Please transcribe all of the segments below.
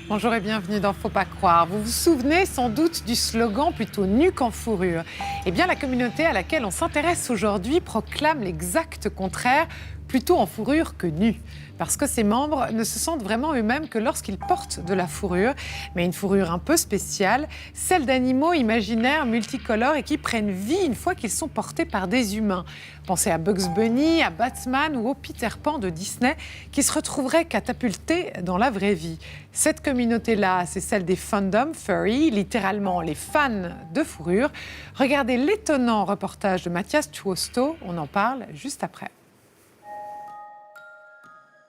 Bonjour et bienvenue dans Faut pas croire. Vous vous souvenez sans doute du slogan plutôt nu qu'en fourrure. Eh bien, la communauté à laquelle on s'intéresse aujourd'hui proclame l'exact contraire, plutôt en fourrure que nu. Parce que ses membres ne se sentent vraiment eux-mêmes que lorsqu'ils portent de la fourrure, mais une fourrure un peu spéciale, celle d'animaux imaginaires multicolores et qui prennent vie une fois qu'ils sont portés par des humains. Pensez à Bugs Bunny, à Batman ou au Peter Pan de Disney qui se retrouveraient catapultés dans la vraie vie. Cette communauté-là, c'est celle des fandoms furry, littéralement les fans de fourrure. Regardez l'étonnant reportage de Mathias Tuosto, on en parle juste après.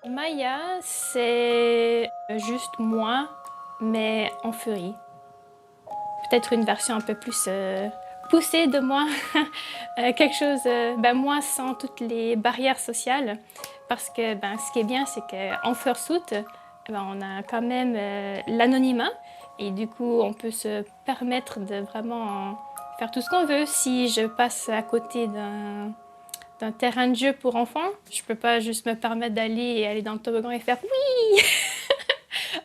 Maya, c'est juste moi, mais en furry. Peut-être une version un peu plus poussée de moi. Quelque chose, moi, sans toutes les barrières sociales. Parce que ce qui est bien, c'est qu'en fursuit, on a quand même l'anonymat. Et du coup, on peut se permettre de vraiment faire tout ce qu'on veut. Si je passe à côté d'un terrain de jeu pour enfants, je peux pas juste me permettre d'aller dans le toboggan et faire oui.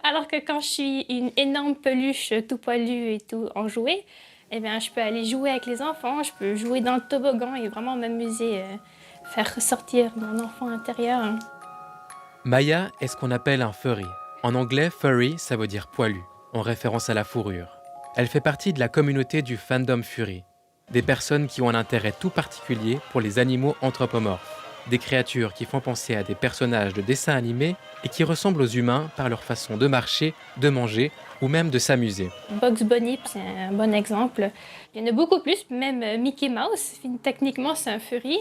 Alors que quand je suis une énorme peluche tout poilue et tout enjouée, je peux aller jouer avec les enfants, je peux jouer dans le toboggan et vraiment m'amuser, faire ressortir mon enfant intérieur. Maya est ce qu'on appelle un furry. En anglais, furry, ça veut dire poilu, en référence à la fourrure. Elle fait partie de la communauté du fandom furry. Des personnes qui ont un intérêt tout particulier pour les animaux anthropomorphes, des créatures qui font penser à des personnages de dessins animés et qui ressemblent aux humains par leur façon de marcher, de manger ou même de s'amuser. Bugs Bunny, c'est un bon exemple. Il y en a beaucoup plus, même Mickey Mouse, techniquement c'est un furry.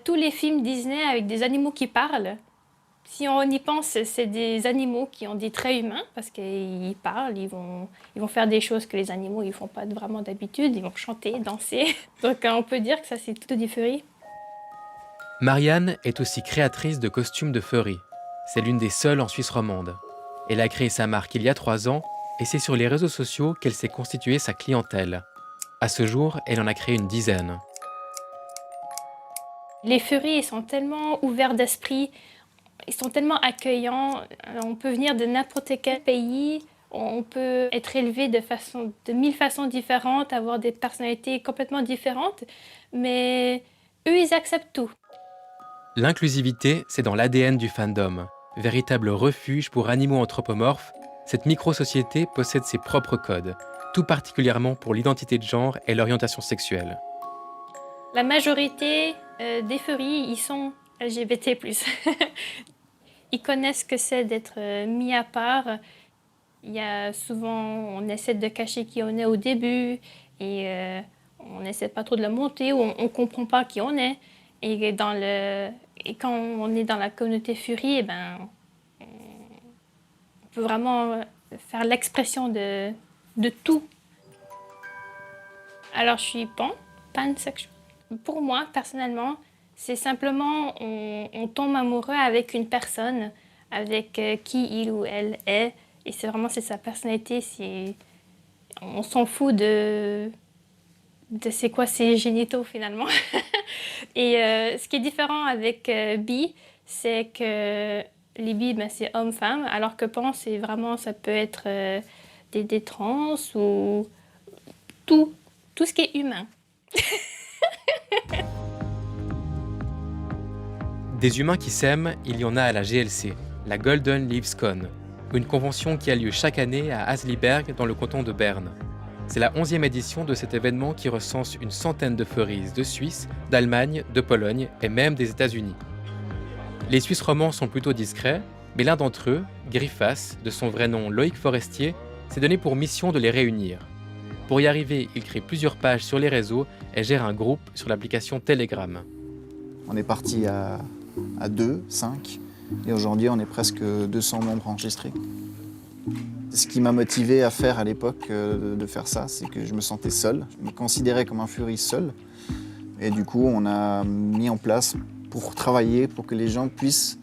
Tous les films Disney avec des animaux qui parlent, si on y pense, c'est des animaux qui ont des traits humains parce qu'ils parlent, ils vont faire des choses que les animaux ne font pas vraiment d'habitude, ils vont chanter, danser. Donc on peut dire que ça c'est tout des furries. Marianne est aussi créatrice de costumes de furry. C'est l'une des seules en Suisse romande. Elle a créé sa marque il y a 3 ans et c'est sur les réseaux sociaux qu'elle s'est constituée sa clientèle. À ce jour, elle en a créé une 10aine. Les furries ils sont tellement ouverts d'esprit. Ils sont tellement accueillants, on peut venir de n'importe quel pays, on peut être élevé de 1000 façons différentes, avoir des personnalités complètement différentes, mais eux, ils acceptent tout. L'inclusivité, c'est dans l'ADN du fandom. Véritable refuge pour animaux anthropomorphes, cette micro-société possède ses propres codes, tout particulièrement pour l'identité de genre et l'orientation sexuelle. La majorité des furries, ils sont LGBT+. Ils connaissent ce que c'est d'être mis à part. Il y a souvent, on essaie de cacher qui on est au début et on n'essaie pas trop de le monter ou on ne comprend pas qui on est. Et quand on est dans la communauté furry, on peut vraiment faire l'expression de tout. Alors je suis pansexuelle. Pour moi, personnellement, c'est simplement on tombe amoureux avec une personne, avec qui il ou elle est. Et c'est sa personnalité. On s'en fout de c'est quoi ses génitaux finalement. Et ce qui est différent avec bi, c'est que les bi, c'est homme-femme, alors que pan, c'est vraiment, ça peut être des trans ou tout ce qui est humain. Des humains qui s'aiment, il y en a à la GLC, la Golden Leaves Con, une convention qui a lieu chaque année à Hasliberg dans le canton de Berne. C'est la 11e édition de cet événement qui recense une centaine de furries de Suisse, d'Allemagne, de Pologne et même des États-Unis. Les Suisses romands sont plutôt discrets, mais l'un d'entre eux, Griffas, de son vrai nom Loïc Forestier, s'est donné pour mission de les réunir. Pour y arriver, il crée plusieurs pages sur les réseaux et gère un groupe sur l'application Telegram. On est parti à 2, 5, et aujourd'hui on est presque 200 membres enregistrés. Ce qui m'a motivé à faire à l'époque de faire ça, c'est que je me sentais seul. Je me considérais comme un furry seul. Et du coup, on a mis en place pour travailler, pour que les gens puissent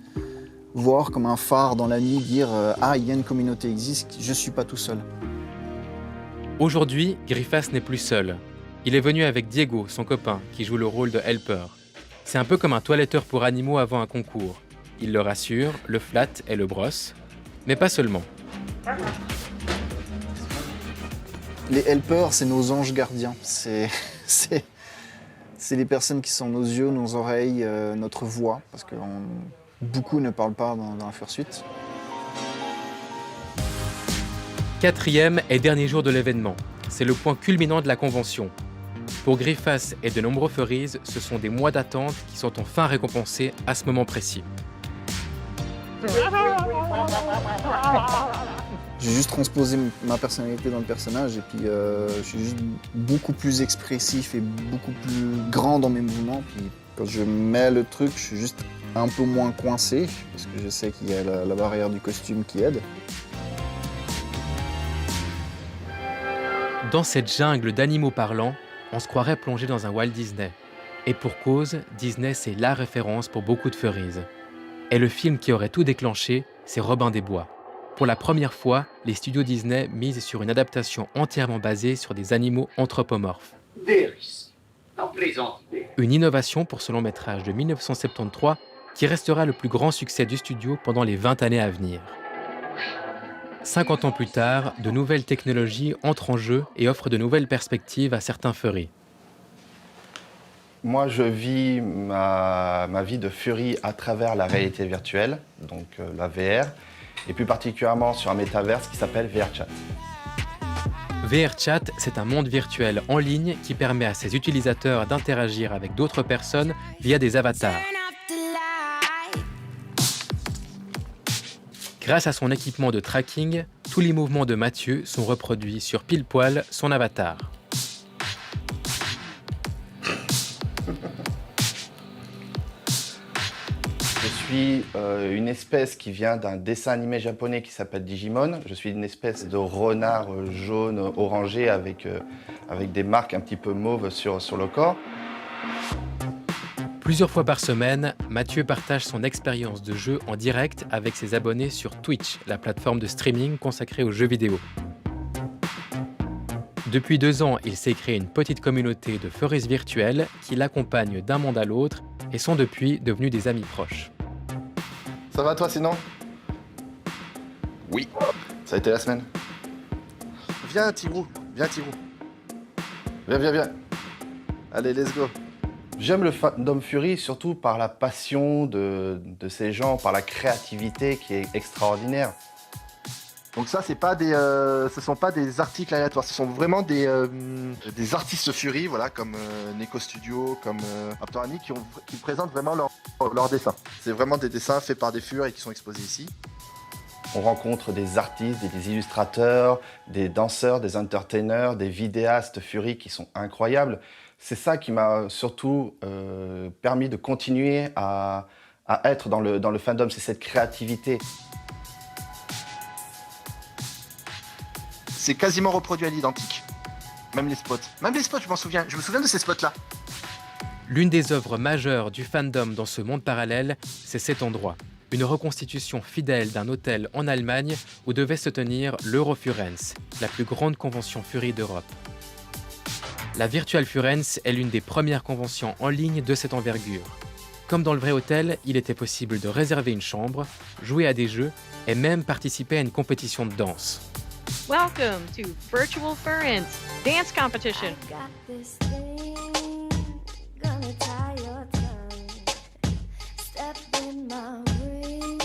voir comme un phare dans la nuit, dire « Ah, il y a une communauté qui existe, je ne suis pas tout seul ». Aujourd'hui, Griffas n'est plus seul. Il est venu avec Diego, son copain, qui joue le rôle de helper. C'est un peu comme un toiletteur pour animaux avant un concours. Il le rassure, le flatte et le brosse. Mais pas seulement. Les helpers, c'est nos anges gardiens. C'est les personnes qui sont nos yeux, nos oreilles, notre voix, parce que beaucoup ne parlent pas dans la fursuit. Quatrième et dernier jour de l'événement. C'est le point culminant de la convention. Pour Griffas et de nombreux furries, ce sont des mois d'attente qui sont enfin récompensés à ce moment précis. J'ai juste transposé ma personnalité dans le personnage et puis je suis juste beaucoup plus expressif et beaucoup plus grand dans mes mouvements. Puis quand je mets le truc, je suis juste un peu moins coincé parce que je sais qu'il y a la barrière du costume qui aide. Dans cette jungle d'animaux parlants, on se croirait plongé dans un Walt Disney. Et pour cause, Disney c'est la référence pour beaucoup de furries. Et le film qui aurait tout déclenché, c'est Robin des Bois. Pour la première fois, les studios Disney misent sur une adaptation entièrement basée sur des animaux anthropomorphes. Une innovation pour ce long métrage de 1973 qui restera le plus grand succès du studio pendant les 20 années à venir. 50 ans plus tard, de nouvelles technologies entrent en jeu et offrent de nouvelles perspectives à certains furries. Moi, je vis ma vie de furie à travers la réalité virtuelle, donc la VR, et plus particulièrement sur un métaverse qui s'appelle VRChat. VRChat, c'est un monde virtuel en ligne qui permet à ses utilisateurs d'interagir avec d'autres personnes via des avatars. Grâce à son équipement de tracking, tous les mouvements de Mathieu sont reproduits sur pile poil son avatar. Je suis une espèce qui vient d'un dessin animé japonais qui s'appelle Digimon. Je suis une espèce de renard jaune orangé avec des marques un petit peu mauves sur le corps. Plusieurs fois par semaine, Mathieu partage son expérience de jeu en direct avec ses abonnés sur Twitch, la plateforme de streaming consacrée aux jeux vidéo. Depuis 2 ans, il s'est créé une petite communauté de furries virtuels qui l'accompagnent d'un monde à l'autre et sont depuis devenus des amis proches. Ça va toi sinon? Oui. Ça a été la semaine? Viens Tigrou, viens Tigrou. Viens. Allez, let's go. J'aime le fandom Fury surtout par la passion de ces gens, par la créativité qui est extraordinaire. Donc ça, ce sont pas des articles aléatoires, ce sont vraiment des artistes Fury, voilà, comme Neko Studio, comme Aptorani, qui présentent vraiment leurs dessins. C'est vraiment des dessins faits par des Fury et qui sont exposés ici. On rencontre des artistes, des illustrateurs, des danseurs, des entertainers, des vidéastes Fury qui sont incroyables. C'est ça qui m'a surtout permis de continuer à être dans le fandom, c'est cette créativité. C'est quasiment reproduit à l'identique. Même les spots, je m'en souviens. Je me souviens de ces spots-là. L'une des œuvres majeures du fandom dans ce monde parallèle, c'est cet endroit. Une reconstitution fidèle d'un hôtel en Allemagne où devait se tenir l'Eurofurence, la plus grande convention Fury d'Europe. La Virtual Furence est l'une des premières conventions en ligne de cette envergure. Comme dans le vrai hôtel, il était possible de réserver une chambre, jouer à des jeux et même participer à une compétition de danse. Welcome to Virtual Furence Dance Competition.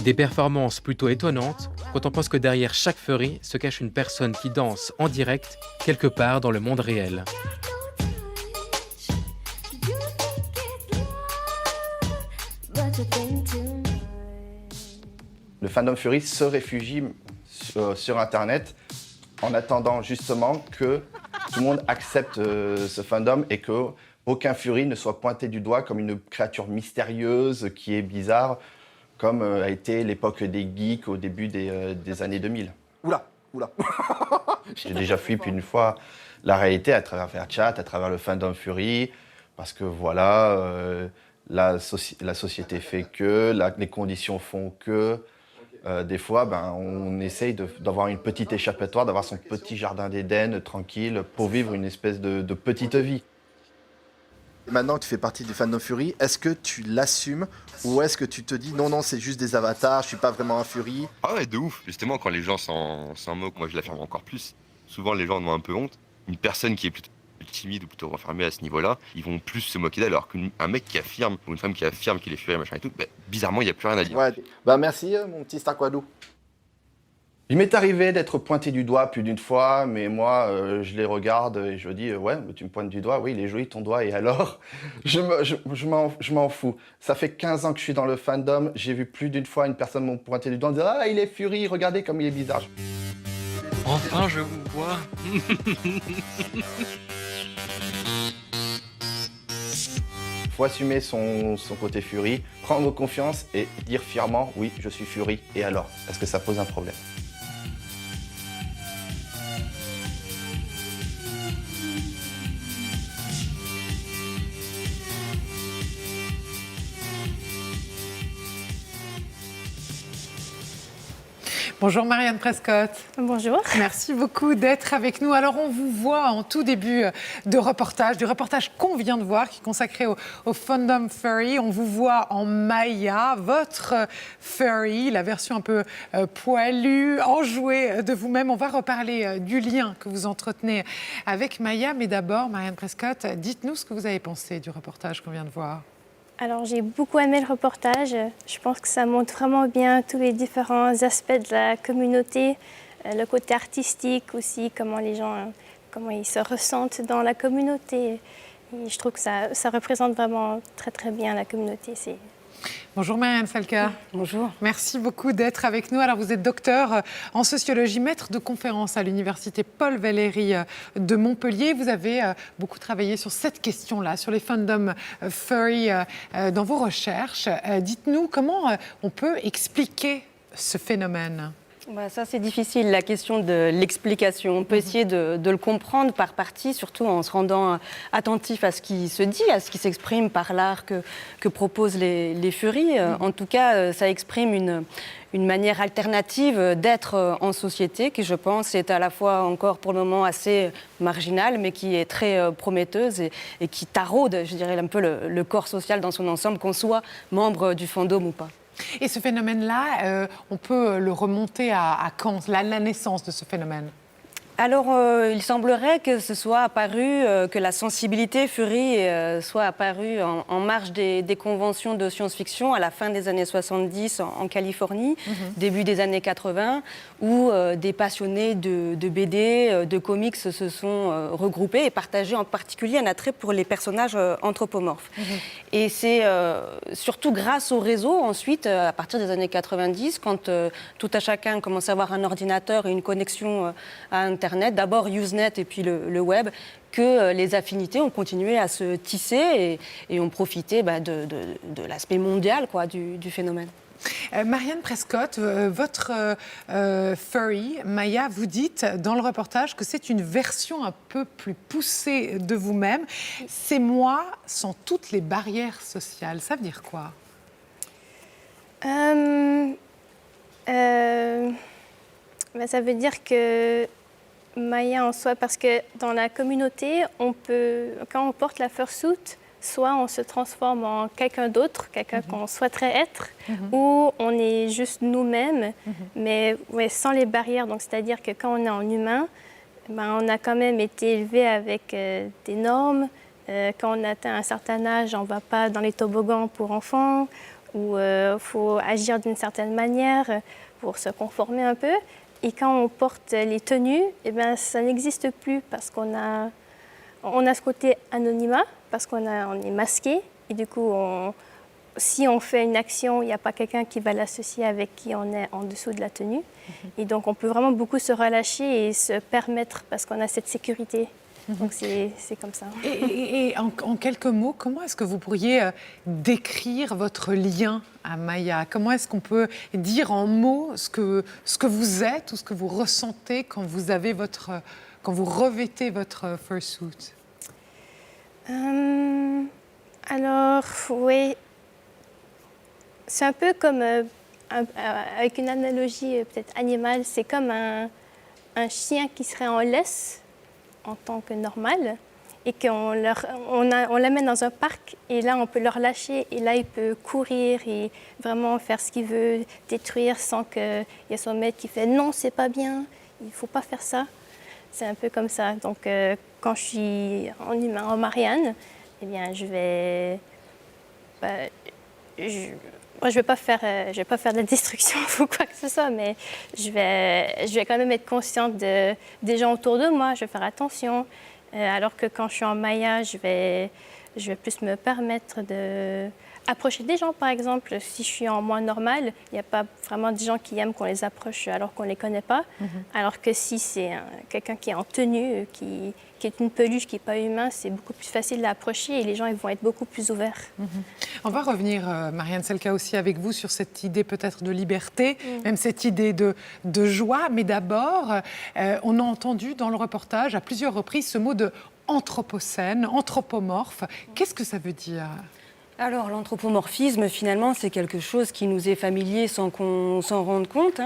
Des performances plutôt étonnantes quand on pense que derrière chaque furry se cache une personne qui danse en direct quelque part dans le monde réel. Le fandom Fury se réfugie sur Internet en attendant justement que tout le monde accepte ce fandom et qu'aucun Fury ne soit pointé du doigt comme une créature mystérieuse qui est bizarre, comme a été l'époque des geeks au début des années 2000. Oula. J'ai déjà fui plus d'une fois la réalité à travers VRChat, à travers le fandom Fury, parce que voilà, la société fait que, les conditions font que. Des fois, on essaye d'avoir une petite échappatoire, d'avoir son petit jardin d'Éden tranquille pour vivre une espèce de petite vie. Maintenant que tu fais partie du fandom Fury, est-ce que tu l'assumes ou est-ce que tu te dis non, c'est juste des avatars, je suis pas vraiment un Fury? Ah ouais, de ouf. Justement, quand les gens s'en moquent, moi je l'affirme encore plus. Souvent, les gens en ont un peu honte. Une personne qui est plutôt timide ou plutôt renfermée à ce niveau-là, ils vont plus se moquer d'elle, alors qu'un mec qui affirme, ou une femme qui affirme qu'il est Fury, machin et tout, bizarrement, il n'y a plus rien à dire. Ouais, merci mon petit Starquadou. Il m'est arrivé d'être pointé du doigt plus d'une fois, mais moi, je les regarde et je dis ouais, tu me pointes du doigt, oui, il est joli ton doigt, et alors je m'en fous. Ça fait 15 ans que je suis dans le fandom, j'ai vu plus d'une fois une personne me pointer du doigt en disant ah, il est Fury, regardez comme il est bizarre. Enfin, je vous vois. Faut assumer son côté Fury, prendre confiance et dire fièrement oui, je suis Fury. Et alors, est-ce que ça pose un problème? Bonjour Marianne Prescott. Bonjour. Merci beaucoup d'être avec nous. Alors on vous voit en tout début de reportage, du reportage qu'on vient de voir qui est consacré au fandom Furry. On vous voit en Maya, votre Furry, la version un peu poilue, enjouée de vous-même. On va reparler du lien que vous entretenez avec Maya. Mais d'abord, Marianne Prescott, dites-nous ce que vous avez pensé du reportage qu'on vient de voir. Alors j'ai beaucoup aimé le reportage. Je pense que ça montre vraiment bien tous les différents aspects de la communauté, le côté artistique aussi, comment les gens, comment ils se ressentent dans la communauté. Et je trouve que ça représente vraiment très très bien la communauté. Bonjour Marianne Salka. Bonjour. Merci beaucoup d'être avec nous. Alors vous êtes docteur en sociologie, maître de conférences à l'université Paul Valéry de Montpellier. Vous avez beaucoup travaillé sur cette question-là, sur les fandoms furry dans vos recherches. Dites-nous comment on peut expliquer ce phénomène. Ça, c'est difficile, la question de l'explication. On peut essayer de le comprendre par partie, surtout en se rendant attentif à ce qui se dit, à ce qui s'exprime par l'art que proposent les Furies. En tout cas, ça exprime une manière alternative d'être en société qui, je pense, est à la fois encore pour le moment assez marginale, mais qui est très prometteuse et qui taraude, je dirais, un peu le corps social dans son ensemble, qu'on soit membre du fandom ou pas. Et ce phénomène-là, on peut le remonter à quand, la naissance de ce phénomène? Alors, il semblerait que ce soit apparu, que la sensibilité Fury soit apparue en marge des conventions de science-fiction à la fin des années 70 en Californie, début des années 80, où des passionnés de BD, de comics se sont regroupés et partagé en particulier un attrait pour les personnages anthropomorphes. Et c'est surtout grâce au réseau, ensuite, à partir des années 90, quand tout à chacun commence à avoir un ordinateur et une connexion à Internet, d'abord Usenet et puis le web, que les affinités ont continué à se tisser et ont profité de l'aspect mondial du phénomène. Marianne Prescott, votre furry, Maya, vous dites dans le reportage que c'est une version un peu plus poussée de vous-même. C'est moi sans toutes les barrières sociales. Ça veut dire quoi? Ça veut dire que Maya en soi, parce que dans la communauté, quand on porte la fursuit, soit on se transforme en quelqu'un d'autre, quelqu'un qu'on souhaiterait être, ou on est juste nous-mêmes, mais sans les barrières. Donc, c'est-à-dire que quand on est en humain, on a quand même été élevé avec des normes. Quand on atteint un certain âge, on ne va pas dans les toboggans pour enfants, ou il faut agir d'une certaine manière pour se conformer un peu. Et quand on porte les tenues, ça n'existe plus parce qu'on a ce côté anonymat, parce on est masqué. Et du coup, si on fait une action, il n'y a pas quelqu'un qui va l'associer avec qui on est en dessous de la tenue. Et donc, on peut vraiment beaucoup se relâcher et se permettre parce qu'on a cette sécurité. Donc, c'est comme ça. Et en quelques mots, comment est-ce que vous pourriez décrire votre lien à Maya? Comment est-ce qu'on peut dire en mots ce que vous êtes ou ce que vous ressentez quand vous revêtez votre fursuit? Alors, oui, c'est un peu comme, avec une analogie peut-être animale, c'est comme un chien qui serait en laisse en tant que normal. et qu'on on l'amène dans un parc et là on peut le relâcher et là il peut courir et vraiment faire ce qu'il veut, détruire sans qu'il y ait son maître qui fait non, c'est pas bien, il faut pas faire ça. C'est un peu comme ça. Donc quand je suis en Marianne, eh bien je vais vais pas faire de la destruction ou quoi que ce soit, mais je vais quand même être consciente des gens autour de moi, je vais faire attention. Alors que quand je suis en Maya, je vais plus me permettre d'approcher des gens, par exemple. Si je suis en moi normal, il n'y a pas vraiment des gens qui aiment qu'on les approche alors qu'on ne les connaît pas. Alors que si c'est quelqu'un qui est en tenue, qui est une peluche, qui n'est pas humain, c'est beaucoup plus facile d'approcher et les gens ils vont être beaucoup plus ouverts. On va revenir, Marianne Selka, aussi avec vous sur cette idée peut-être de liberté, même cette idée de joie. Mais d'abord, on a entendu dans le reportage à plusieurs reprises ce mot de anthropocène, anthropomorphe. Qu'est-ce que ça veut dire ? Alors, l'anthropomorphisme, finalement, c'est quelque chose qui nous est familier sans qu'on s'en rende compte.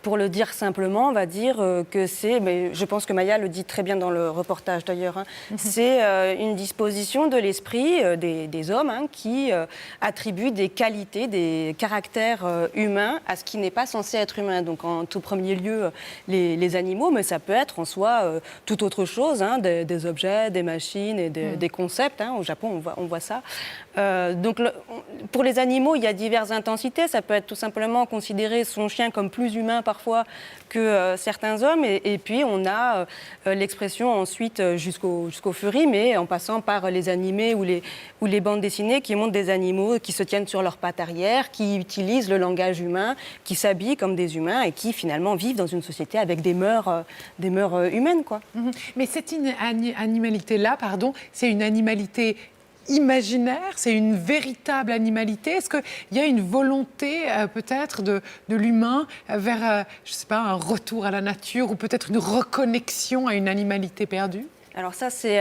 Pour le dire simplement, on va dire que c'est, mais je pense que Maya le dit très bien dans le reportage d'ailleurs, c'est une disposition de l'esprit des hommes qui attribuent des qualités, des caractères humains à ce qui n'est pas censé être humain. Donc, en tout premier lieu, les animaux, mais ça peut être en soi tout autre chose, des objets, des machines et des concepts. Au Japon, on voit ça. Donc, pour les animaux, il y a diverses intensités. Ça peut être tout simplement considérer son chien comme plus humain parfois que certains hommes. Et puis, on a l'expression ensuite jusqu'au furry, mais en passant par les animés ou les bandes dessinées qui montrent des animaux qui se tiennent sur leurs pattes arrière, qui utilisent le langage humain, qui s'habillent comme des humains et qui finalement vivent dans une société avec des mœurs humaines, quoi. Mais cette animalité-là, c'est une animalité imaginaire, c'est une véritable animalité. Est-ce qu'il y a une volonté peut-être de l'humain vers, je sais pas, un retour à la nature ou peut-être une reconnexion à une animalité perdue ? Alors ça, c'est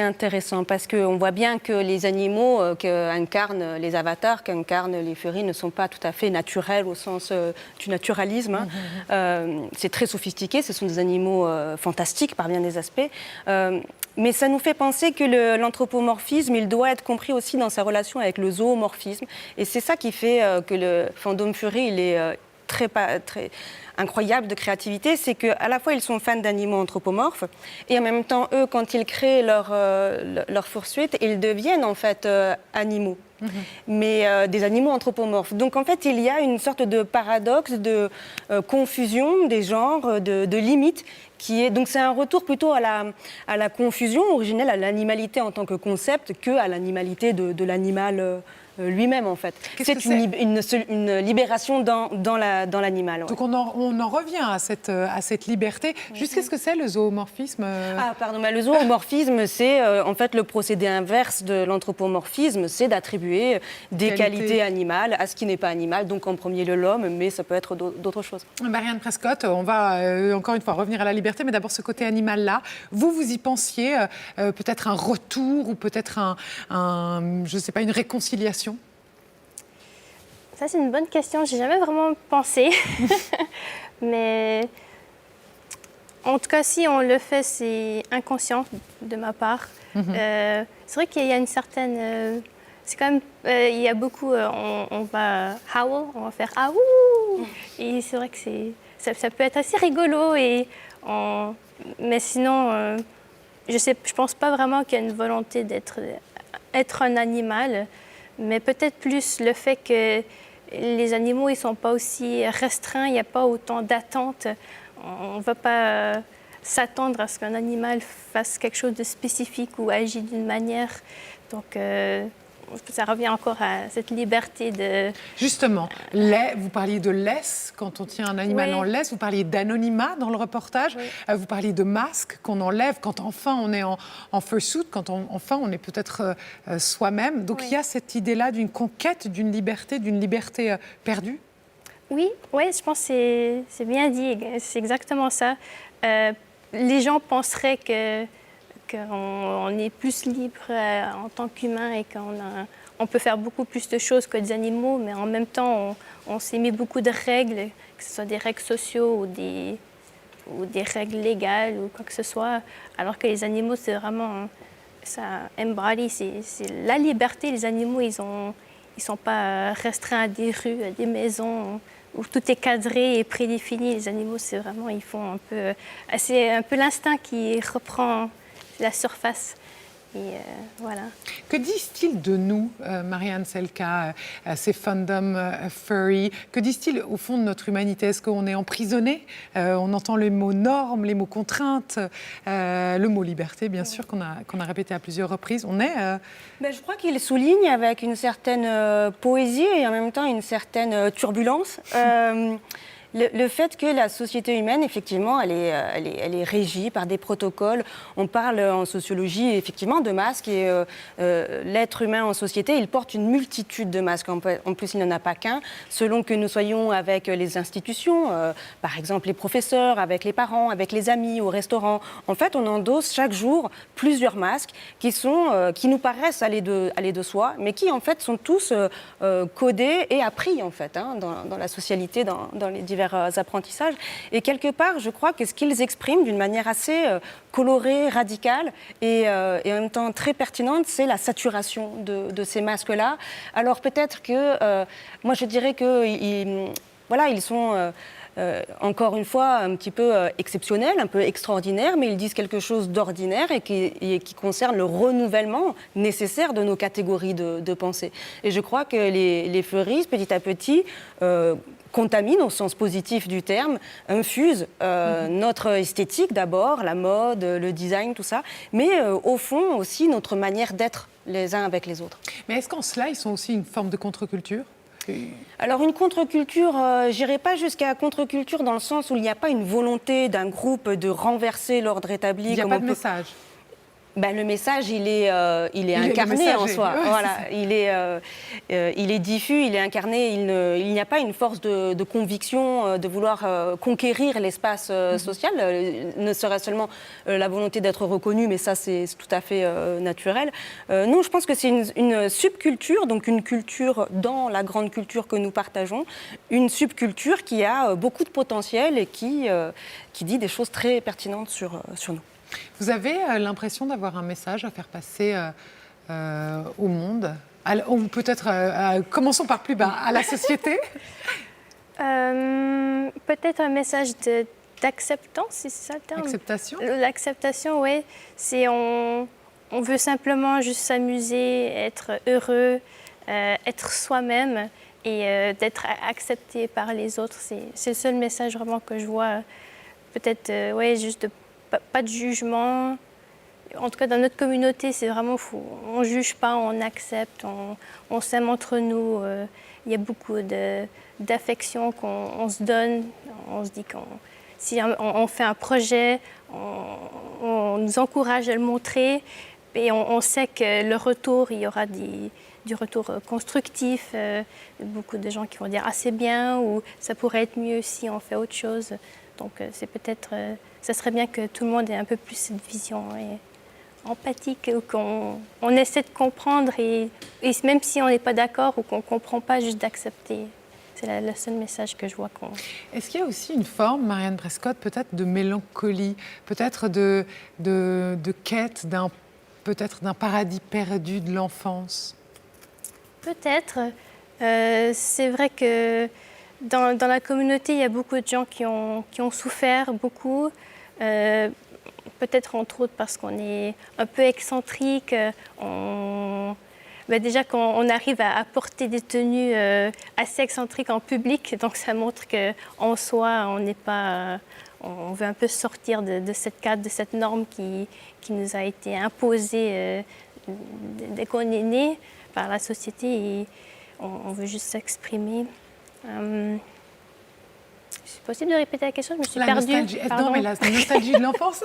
intéressant parce qu'on voit bien que les animaux qu'incarnent les avatars, qu'incarnent les furries ne sont pas tout à fait naturels au sens du naturalisme. C'est très sophistiqué, ce sont des animaux fantastiques par bien des aspects. Mais ça nous fait penser que l'anthropomorphisme, il doit être compris aussi dans sa relation avec le zoomorphisme. Et c'est ça qui fait que le fandom furry, il est très incroyable de créativité, c'est qu'à la fois ils sont fans d'animaux anthropomorphes et en même temps, eux, quand ils créent leur fursuit, ils deviennent en fait animaux. Mais des animaux anthropomorphes. Donc en fait, il y a une sorte de paradoxe, de confusion des genres, de limites, donc c'est un retour plutôt à la confusion originelle, à l'animalité en tant que concept, qu'à l'animalité de l'animal lui-même en fait. C'est une libération dans l'animal. Ouais. Donc on en revient à cette liberté. Juste qu'est-ce que c'est le zoomorphisme ? Le zoomorphisme, c'est en fait le procédé inverse de l'anthropomorphisme, c'est d'attribuer des qualités animales à ce qui n'est pas animal, donc en premier lieu l'homme, mais ça peut être d'autres choses. Marianne Prescott, on va encore une fois revenir à la liberté, mais d'abord ce côté animal-là. Vous y pensiez peut-être un retour ou peut-être je sais pas, une réconciliation ? Ça, c'est une bonne question. J'ai jamais vraiment pensé. Mais en tout cas, si on le fait, c'est inconscient de ma part. C'est vrai qu'il y a une certaine... c'est quand même... il y a beaucoup... on va howl, on va faire ah ouh. Et c'est vrai que ça peut être assez rigolo. Mais sinon, je pense pas vraiment qu'il y a une volonté d'être un animal. Mais peut-être plus le fait que les animaux, ils ne sont pas aussi restreints, il n'y a pas autant d'attentes. On ne va pas s'attendre à ce qu'un animal fasse quelque chose de spécifique ou agisse d'une manière. Donc, ça revient encore à cette liberté de... Justement, vous parliez de laisse, quand on tient un animal en laisse, vous parliez d'anonymat dans le reportage, vous parliez de masque qu'on enlève quand enfin on est en fursuit, quand enfin on est peut-être soi-même. Donc il y a cette idée-là d'une conquête, d'une liberté perdue. Oui, je pense que c'est bien dit, c'est exactement ça. Les gens penseraient qu'on est plus libre en tant qu'humain et qu'on peut faire beaucoup plus de choses que des animaux, mais en même temps, on s'est mis beaucoup de règles, que ce soit des règles sociaux ou ou des règles légales ou quoi que ce soit, alors que les animaux, c'est vraiment ça embody, c'est la liberté. Les animaux, ils sont pas restreints à des rues, à des maisons où tout est cadré et prédéfini. Les animaux, c'est vraiment, ils font c'est un peu l'instinct qui reprend la surface. Et voilà. Que disent-ils de nous, Marianne Selka, ces fandoms furry? Que disent-ils au fond de notre humanité? Est-ce qu'on est emprisonné? On entend les mots normes, les mots contraintes, le mot liberté, bien sûr, qu'on a répété à plusieurs reprises. On est... Je crois qu'il souligne avec une certaine poésie et en même temps une certaine turbulence. Le fait que la société humaine, effectivement, elle est régie par des protocoles. On parle en sociologie, effectivement, de masques. Et l'être humain en société, il porte une multitude de masques. En plus, il n'en a pas qu'un. Selon que nous soyons avec les institutions, par exemple les professeurs, avec les parents, avec les amis, au restaurant. En fait, on endosse chaque jour plusieurs masques qui nous paraissent aller de soi, mais qui, en fait, sont tous codés et appris, en fait, dans la socialité, dans les divers apprentissages. Et quelque part, je crois que ce qu'ils expriment d'une manière assez colorée, radicale et en même temps très pertinente, c'est la saturation de ces masques-là. Alors peut-être que, moi je dirais qu'ils sont... encore une fois, un petit peu exceptionnels, un peu extraordinaires, mais ils disent quelque chose d'ordinaire et qui concerne le renouvellement nécessaire de nos catégories de pensée. Et je crois que les furries, petit à petit, contaminent, au sens positif du terme, infusent notre esthétique d'abord, la mode, le design, tout ça, mais au fond aussi notre manière d'être les uns avec les autres. Mais est-ce qu'en cela, ils sont aussi une forme de contre-culture ? Alors une contre-culture, j'irai pas jusqu'à contre-culture dans le sens où il n'y a pas une volonté d'un groupe de renverser l'ordre établi. Il n'y a pas de message. Le message, il est incarné en soi. Ouais, voilà, il est diffus, il est incarné. Il n'y a pas une force de conviction de vouloir conquérir l'espace social. Ne serait seulement la volonté d'être reconnu, mais ça, c'est tout à fait naturel. Non, je pense que c'est une subculture, donc une culture dans la grande culture que nous partageons, une subculture qui a beaucoup de potentiel et qui dit des choses très pertinentes sur nous. Vous avez l'impression d'avoir un message à faire passer au monde, ou peut-être, commençons par plus bas, à la société? Peut-être un message d'acceptance, c'est ça le terme? Acceptation? L'acceptation, oui. C'est on veut simplement juste s'amuser, être heureux, être soi-même et d'être accepté par les autres. C'est le seul message vraiment que je vois. Peut-être, juste pas de jugement. En tout cas, dans notre communauté, c'est vraiment fou. On ne juge pas, on accepte, on s'aime entre nous. Il y a beaucoup d'affection qu'on se donne. On se dit si on fait un projet, on nous encourage à le montrer. Et on sait que le retour, il y aura du retour constructif. Beaucoup de gens qui vont dire « Ah, c'est bien » ou « Ça pourrait être mieux si on fait autre chose ». Donc, c'est peut-être... ça serait bien que tout le monde ait un peu plus cette vision empathique, ou qu'on essaie de comprendre, et même si on n'est pas d'accord ou qu'on ne comprend pas, juste d'accepter. C'est le seul message que je vois. Est-ce qu'il y a aussi une forme, Marianne Prescott, peut-être de mélancolie, peut-être de quête peut-être d'un paradis perdu de l'enfance? Peut-être. C'est vrai que dans la communauté, il y a beaucoup de gens qui ont souffert beaucoup. Peut-être entre autres parce qu'on est un peu excentrique. Déjà qu'on arrive à porter des tenues assez excentriques en public, donc ça montre qu'en soi, on n'est pas... On veut un peu sortir de cette cadre, de cette norme qui nous a été imposée dès qu'on est né par la société, et on veut juste s'exprimer. C'est possible de répéter la question? Je me suis perdue. Non, mais la nostalgie de l'enfance.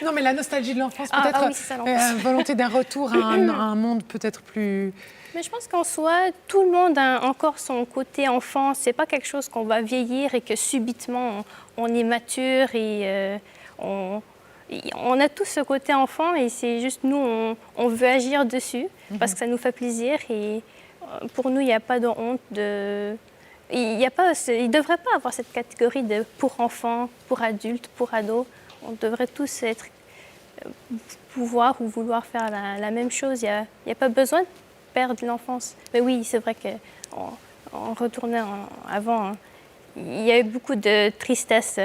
Non, mais la nostalgie de l'enfance, peut-être oui, c'est ça, volonté d'un retour à un monde peut-être plus... Mais je pense qu'en soi, tout le monde a encore son côté enfant. C'est pas quelque chose qu'on va vieillir et que subitement on est mature et on a tous ce côté enfant, et c'est juste nous, on veut agir dessus parce que ça nous fait plaisir, et pour nous, il n'y a pas de honte Il ne devrait pas avoir cette catégorie de pour enfants, pour adultes, pour ados. On devrait tous pouvoir ou vouloir faire la même chose. Il n'y a pas besoin de perdre l'enfance. Mais oui, c'est vrai qu'en retournant avant, il y a eu beaucoup de tristesse,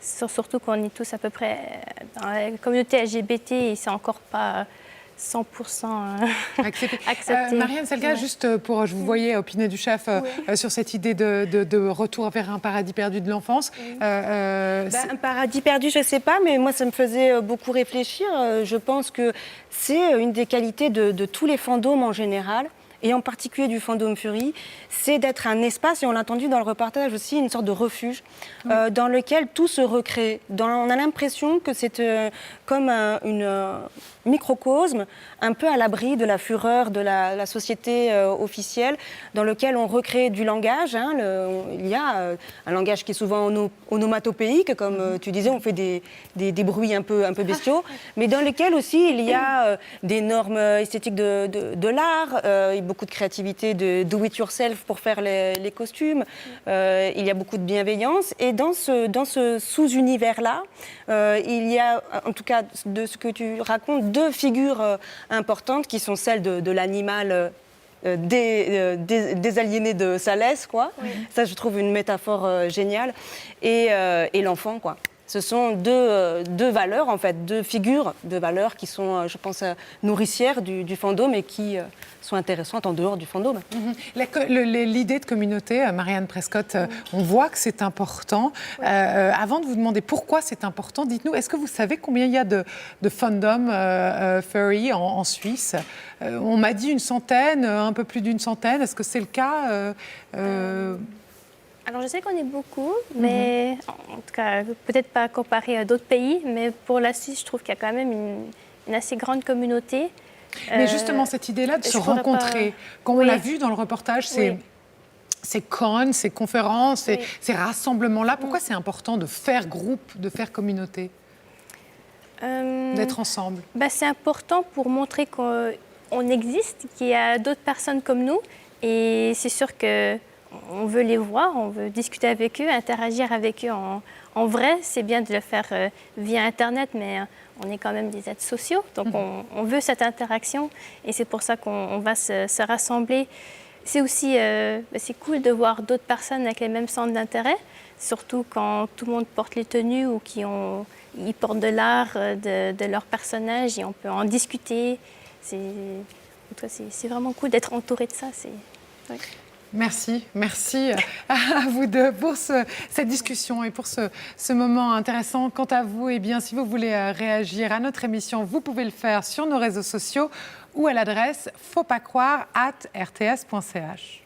surtout qu'on est tous à peu près dans la communauté LGBT et c'est encore pas 100% accepté. Marianne Selga, juste pour, je vous voyais opiner du chef sur cette idée de retour vers un paradis perdu de l'enfance. Un paradis perdu, je ne sais pas, mais moi, ça me faisait beaucoup réfléchir. Je pense que c'est une des qualités de tous les fandoms en général, et en particulier du fandom Fury, c'est d'être un espace, et on l'a entendu dans le reportage aussi, une sorte de refuge dans lequel tout se recrée. On a l'impression que c'est comme une microcosme, un peu à l'abri de la fureur de la société officielle, dans lequel on recrée du langage. Il y a un langage qui est souvent onomatopéique, comme tu disais, on fait des bruits un peu bestiaux, mais dans lesquels aussi il y a des normes esthétiques de l'art, beaucoup de créativité, de do-it-yourself pour faire les costumes, il y a beaucoup de bienveillance, et dans ce sous-univers-là, il y a, en tout cas de ce que tu racontes, deux figures importantes qui sont celles de l'animal désaliéné de sa laisse, quoi. Oui. Ça, je trouve une métaphore géniale, et l'enfant, quoi. Ce sont deux valeurs, en fait, deux figures de valeurs qui sont, je pense, nourricières du fandom et qui sont intéressantes en dehors du fandom. L'idée de communauté, Marianne Prescott, on voit que c'est important. Oui. Avant de vous demander pourquoi c'est important, dites-nous, est-ce que vous savez combien il y a de fandom furry en Suisse? On m'a dit une centaine, un peu plus d'une centaine. Est-ce que c'est le cas Alors, je sais qu'on est beaucoup, mais en tout cas, peut-être pas comparé à d'autres pays, mais pour la Suisse, je trouve qu'il y a quand même une assez grande communauté. Mais justement, cette idée-là de se rencontrer, comme on l'a vu dans le reportage, ces cons, ces conférences, ces rassemblements-là, pourquoi c'est important de faire groupe, de faire communauté, d'être ensemble? C'est important pour montrer qu'on existe, qu'il y a d'autres personnes comme nous, et c'est sûr que on veut les voir, on veut discuter avec eux, interagir avec eux en vrai. C'est bien de le faire via Internet, mais on est quand même des êtres sociaux, donc on veut cette interaction et c'est pour ça qu'on va se rassembler. C'est aussi c'est cool de voir d'autres personnes avec les mêmes centres d'intérêt, surtout quand tout le monde porte les tenues ou ils portent de l'art de leur personnage et on peut en discuter. C'est vraiment cool d'être entouré de ça. Ouais. Merci à vous deux pour cette discussion et pour ce moment intéressant. Quant à vous, eh bien, si vous voulez réagir à notre émission, vous pouvez le faire sur nos réseaux sociaux ou à l'adresse fautpascroire@rts.ch.